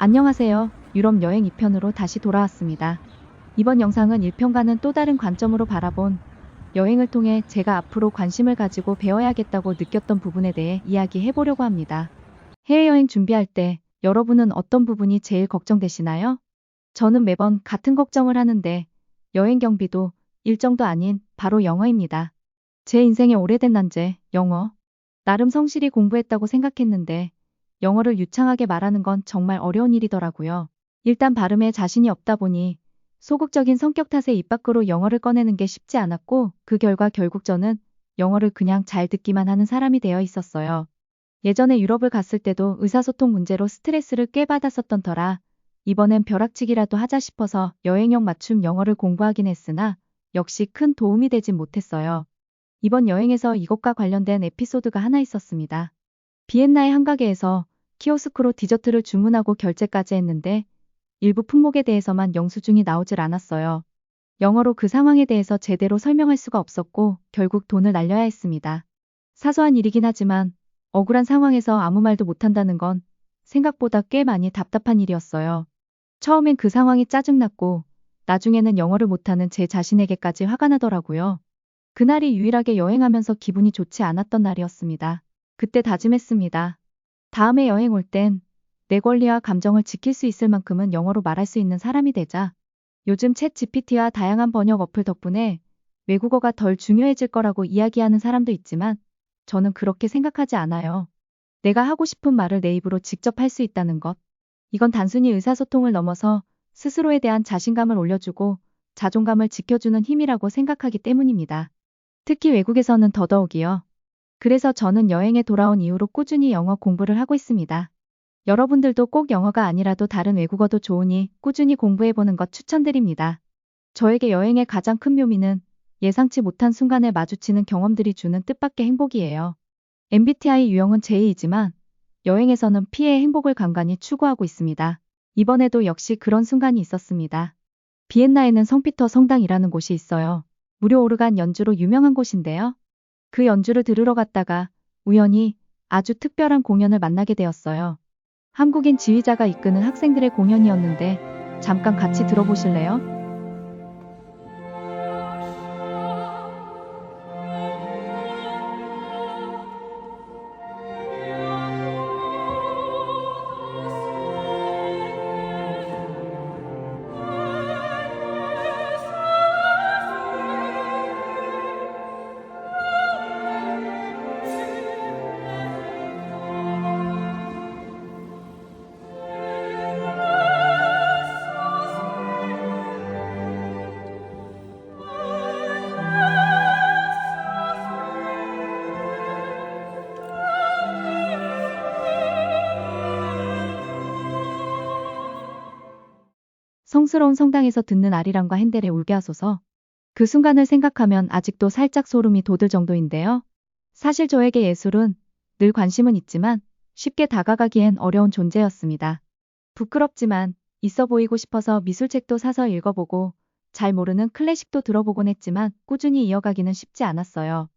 안녕하세요. 유럽 여행 2편으로 다시 돌아왔습니다. 이번 영상은 1편과는 또 다른 관점으로 바라본 여행을 통해 제가 앞으로 관심을 가지고 배워야겠다고 느꼈던 부분에 대해 이야기해 보려고 합니다. 해외여행 준비할 때 여러분은 어떤 부분이 제일 걱정되시나요? 저는 매번 같은 걱정을 하는데 여행 경비도 일정도 아닌 바로 영어입니다. 제 인생의 오래된 난제, 영어. 나름 성실히 공부했다고 생각했는데 영어를 유창하게 말하는 건 정말 어려운 일이더라고요. 일단 발음에 자신이 없다 보니 소극적인 성격 탓에 입 밖으로 영어를 꺼내는 게 쉽지 않았고 그 결과 결국 저는 영어를 그냥 잘 듣기만 하는 사람이 되어 있었어요. 예전에 유럽을 갔을 때도 의사소통 문제로 스트레스를 꽤 받았었던 터라 이번엔 벼락치기라도 하자 싶어서 여행형 맞춤 영어를 공부하긴 했으나 역시 큰 도움이 되진 못했어요. 이번 여행에서 이것과 관련된 에피소드가 하나 있었습니다. 비엔나의 한 가게에서 키오스크로 디저트를 주문하고 결제까지 했는데 일부 품목에 대해서만 영수증이 나오질 않았어요. 영어로 그 상황에 대해서 제대로 설명할 수가 없었고 결국 돈을 날려야 했습니다. 사소한 일이긴 하지만 억울한 상황에서 아무 말도 못한다는 건 생각보다 꽤 많이 답답한 일이었어요. 처음엔 그 상황이 짜증났고 나중에는 영어를 못하는 제 자신에게까지 화가 나더라고요. 그날이 유일하게 여행하면서 기분이 좋지 않았던 날이었습니다. 그때 다짐했습니다. 다음에 여행 올 땐 내 권리와 감정을 지킬 수 있을 만큼은 영어로 말할 수 있는 사람이 되자. 요즘 챗 GPT와 다양한 번역 어플 덕분에 외국어가 덜 중요해질 거라고 이야기하는 사람도 있지만 저는 그렇게 생각하지 않아요. 내가 하고 싶은 말을 내 입으로 직접 할 수 있다는 것. 이건 단순히 의사소통을 넘어서 스스로에 대한 자신감을 올려주고 자존감을 지켜주는 힘이라고 생각하기 때문입니다. 특히 외국에서는 더더욱이요. 그래서 저는 여행에 돌아온 이후로 꾸준히 영어 공부를 하고 있습니다. 여러분들도 꼭 영어가 아니라도 다른 외국어도 좋으니 꾸준히 공부해보는 것 추천드립니다. 저에게 여행의 가장 큰 묘미는 예상치 못한 순간에 마주치는 경험들이 주는 뜻밖의 행복이에요. MBTI 유형은 J이지만 여행에서는 P의 행복을 간간히 추구하고 있습니다. 이번에도 역시 그런 순간이 있었습니다. 비엔나에는 성피터 성당이라는 곳이 있어요. 무료 오르간 연주로 유명한 곳인데요. 그 연주를 들으러 갔다가 우연히 아주 특별한 공연을 만나게 되었어요. 한국인 지휘자가 이끄는 학생들의 공연이었는데 잠깐 같이 들어보실래요? 성스러운 성당에서 듣는 아리랑과 핸델의 울게 하소서. 그 순간을 생각하면 아직도 살짝 소름이 돋을 정도인데요. 사실 저에게 예술은 늘 관심은 있지만 쉽게 다가가기엔 어려운 존재였습니다. 부끄럽지만 있어 보이고 싶어서 미술책도 사서 읽어보고 잘 모르는 클래식도 들어보곤 했지만 꾸준히 이어가기는 쉽지 않았어요.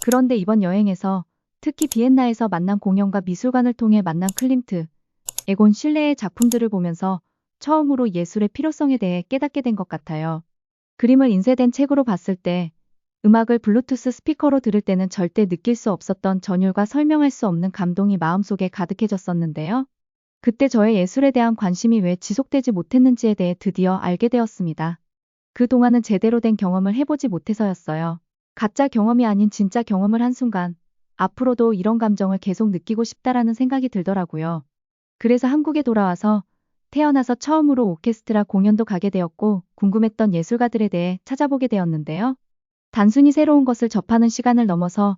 그런데 이번 여행에서 특히 비엔나에서 만난 공연과 미술관을 통해 만난 클림트, 에곤 실레의 작품들을 보면서 처음으로 예술의 필요성에 대해 깨닫게 된 것 같아요. 그림을 인쇄된 책으로 봤을 때 음악을 블루투스 스피커로 들을 때는 절대 느낄 수 없었던 전율과 설명할 수 없는 감동이 마음속에 가득해졌었는데요. 그때 저의 예술에 대한 관심이 왜 지속되지 못했는지에 대해 드디어 알게 되었습니다. 그동안은 제대로 된 경험을 해보지 못해서였어요. 가짜 경험이 아닌 진짜 경험을 한 순간 앞으로도 이런 감정을 계속 느끼고 싶다라는 생각이 들더라고요. 그래서 한국에 돌아와서 태어나서 처음으로 오케스트라 공연도 가게 되었고 궁금했던 예술가들에 대해 찾아보게 되었는데요. 단순히 새로운 것을 접하는 시간을 넘어서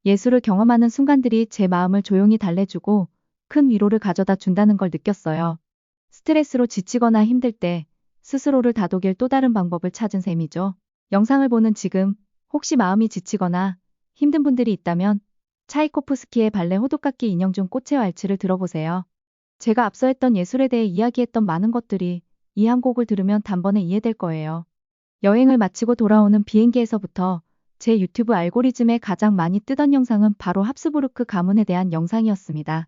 예술을 경험하는 순간들이 제 마음을 조용히 달래주고 큰 위로를 가져다 준다는 걸 느꼈어요. 스트레스로 지치거나 힘들 때 스스로를 다독일 또 다른 방법을 찾은 셈이죠. 영상을 보는 지금 혹시 마음이 지치거나 힘든 분들이 있다면 차이코프스키의 발레 호두깎이 인형 중 꽃의 왈츠를 들어보세요. 제가 앞서 했던 예술에 대해 이야기했던 많은 것들이 이 한 곡을 들으면 단번에 이해될 거예요. 여행을 마치고 돌아오는 비행기에서부터 제 유튜브 알고리즘에 가장 많이 뜨던 영상은 바로 합스부르크 가문에 대한 영상이었습니다.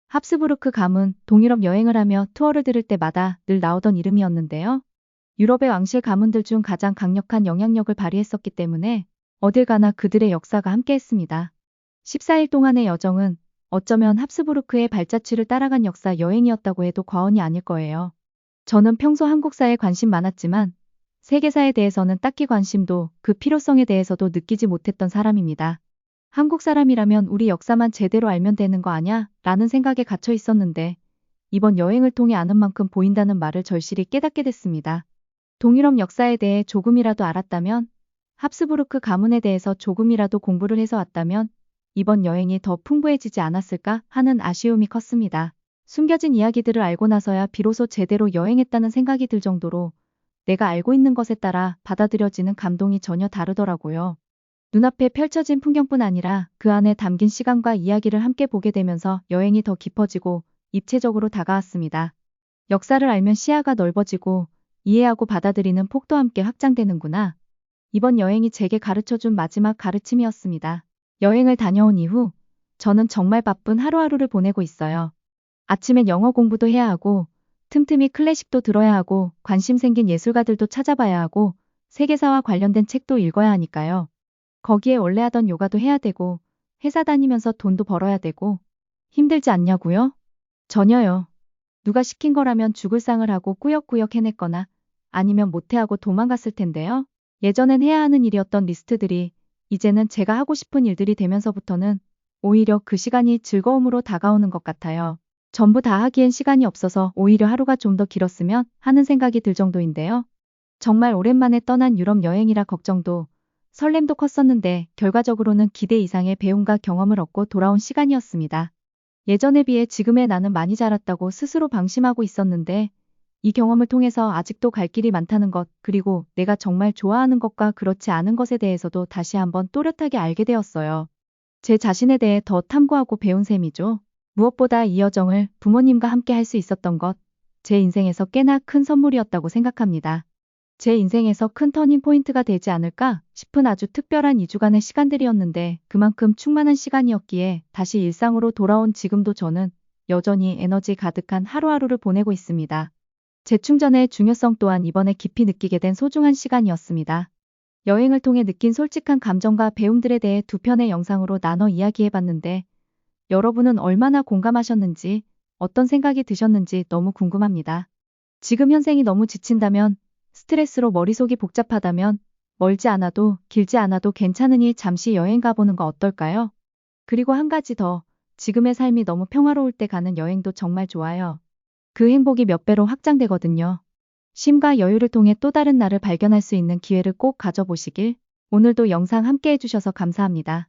합스부르크 가문, 동유럽 여행을 하며 투어를 들을 때마다 늘 나오던 이름이었는데요. 유럽의 왕실 가문들 중 가장 강력한 영향력을 발휘했었기 때문에 어딜 가나 그들의 역사가 함께했습니다. 14일 동안의 여정은 어쩌면 합스부르크의 발자취를 따라간 역사 여행이었다고 해도 과언이 아닐 거예요. 저는 평소 한국사에 관심 많았지만 세계사에 대해서는 딱히 관심도 그 필요성에 대해서도 느끼지 못했던 사람입니다. 한국 사람이라면 우리 역사만 제대로 알면 되는 거 아냐? 라는 생각에 갇혀 있었는데 이번 여행을 통해 아는 만큼 보인다는 말을 절실히 깨닫게 됐습니다. 동유럽 역사에 대해 조금이라도 알았다면, 합스부르크 가문에 대해서 조금이라도 공부를 해서 왔다면 이번 여행이 더 풍부해지지 않았을까 하는 아쉬움이 컸습니다. 숨겨진 이야기들을 알고 나서야 비로소 제대로 여행했다는 생각이 들 정도로 내가 알고 있는 것에 따라 받아들여지는 감동이 전혀 다르더라고요. 눈앞에 펼쳐진 풍경뿐 아니라 그 안에 담긴 시간과 이야기를 함께 보게 되면서 여행이 더 깊어지고 입체적으로 다가왔습니다. 역사를 알면 시야가 넓어지고 이해하고 받아들이는 폭도 함께 확장되는구나. 이번 여행이 제게 가르쳐준 마지막 가르침이었습니다. 여행을 다녀온 이후 저는 정말 바쁜 하루하루를 보내고 있어요. 아침엔 영어 공부도 해야 하고 틈틈이 클래식도 들어야 하고 관심 생긴 예술가들도 찾아봐야 하고 세계사와 관련된 책도 읽어야 하니까요. 거기에 원래 하던 요가도 해야 되고 회사 다니면서 돈도 벌어야 되고 힘들지 않냐고요? 전혀요. 누가 시킨 거라면 죽을 상을 하고 꾸역꾸역 해냈거나 아니면 모태하고 도망갔을 텐데요. 예전엔 해야 하는 일이었던 리스트들이 이제는 제가 하고 싶은 일들이 되면서부터는 오히려 그 시간이 즐거움으로 다가오는 것 같아요. 전부 다 하기엔 시간이 없어서 오히려 하루가 좀 더 길었으면 하는 생각이 들 정도인데요. 정말 오랜만에 떠난 유럽 여행이라 걱정도 설렘도 컸었는데 결과적으로는 기대 이상의 배움과 경험을 얻고 돌아온 시간이었습니다. 예전에 비해 지금의 나는 많이 자랐다고 스스로 방심하고 있었는데 이 경험을 통해서 아직도 갈 길이 많다는 것, 그리고 내가 정말 좋아하는 것과 그렇지 않은 것에 대해서도 다시 한번 또렷하게 알게 되었어요. 제 자신에 대해 더 탐구하고 배운 셈이죠. 무엇보다 이 여정을 부모님과 함께 할 수 있었던 것, 제 인생에서 꽤나 큰 선물이었다고 생각합니다. 제 인생에서 큰 터닝 포인트가 되지 않을까 싶은 아주 특별한 2주간의 시간들이었는데 그만큼 충만한 시간이었기에 다시 일상으로 돌아온 지금도 저는 여전히 에너지 가득한 하루하루를 보내고 있습니다. 재충전의 중요성 또한 이번에 깊이 느끼게 된 소중한 시간이었습니다. 여행을 통해 느낀 솔직한 감정과 배움들에 대해 두 편의 영상으로 나눠 이야기해봤는데 여러분은 얼마나 공감하셨는지 어떤 생각이 드셨는지 너무 궁금합니다. 지금 현생이 너무 지친다면 스트레스로 머릿속이 복잡하다면 멀지 않아도 길지 않아도 괜찮으니 잠시 여행 가보는 거 어떨까요? 그리고 한 가지 더, 지금의 삶이 너무 평화로울 때 가는 여행도 정말 좋아요. 그 행복이 몇 배로 확장되거든요. 쉼과 여유를 통해 또 다른 나를 발견할 수 있는 기회를 꼭 가져보시길. 오늘도 영상 함께 해주셔서 감사합니다.